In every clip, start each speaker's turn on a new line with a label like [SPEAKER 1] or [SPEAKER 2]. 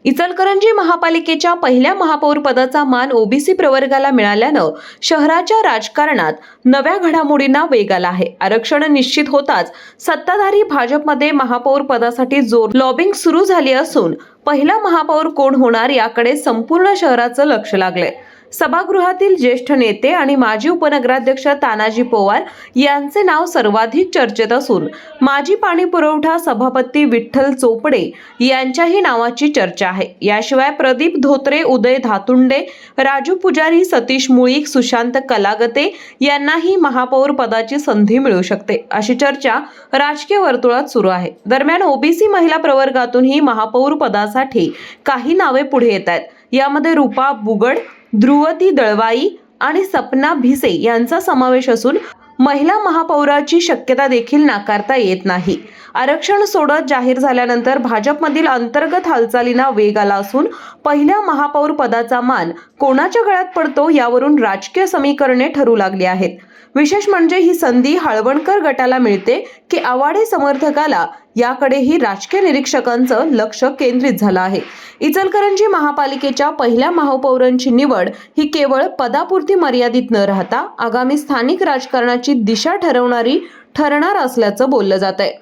[SPEAKER 1] इचलकरंजी महापालिकेच्या पहिल्या महापौर पदाचा मान ओबीसी प्रवर्गाला मिळाल्यानं शहराच्या राजकारणात नव्या घडामोडींना वेग आला आहे। आरक्षण निश्चित होताच सत्ताधारी भाजपमध्ये महापौर पदासाठी जोर लॉबिंग सुरू झाली असून पहिला महापौर कोण होणार याकडे संपूर्ण शहराचं लक्ष लागलंय। सभागृहातील ज्येष्ठ नेते आणि माजी उपनगराध्यक्ष तानाजी पवार यांचे नाव सर्वाधिक चर्चेत असून माजी पाणी पुरवठा सभापती विठ्ठल चोपडे यांच्याही नावाची चर्चा आहे। याशिवाय प्रदीप धोत्रे, उदय धातुंडे, राजू पुजारी, सतीश मुळीक, सुशांत कलागते यांनाही महापौर पदाची संधी मिळू शकते अशी चर्चा राजकीय वर्तुळात सुरू आहे। दरम्यान ओबीसी महिला प्रवर्गातूनही महापौर पदासाठी काही नावे पुढे येत आहेत। यामध्ये रूपा बुगड, ध्रुवती दळवाई आणि सपना भिसे यांचा समावेश असून महिला महापौराची शक्यता देखील नाकारता येत नाही। आरक्षण सोडत जाहीर झाल्यानंतर भाजपमधील अंतर्गत हालचालींना वेग आला असून पहिल्या महापौर पदाचा मान कोणाच्या गळ्यात पडतो यावरून राजकीय समीकरणे ठरू लागली आहेत। विशेष म्हणजे ही संधी हळवणकर गटाला मिळते की आवाडे समर्थकाला, याकडेही राजकीय निरीक्षकांचं लक्ष केंद्रित झालं आहे। इचलकरंजी महापालिकेच्या पहिल्या महापौरांची निवड ही केवळ पदापुरती मर्यादित न राहता आगामी स्थानिक राजकारणाची दिशा ठरवणारी ठरणार असल्याचं बोललं जात आहे।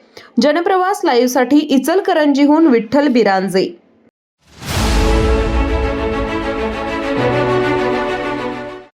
[SPEAKER 1] जनप्रवास लाईव्हसाठी इचलकरंजीहून विठ्ठल बिरांजे।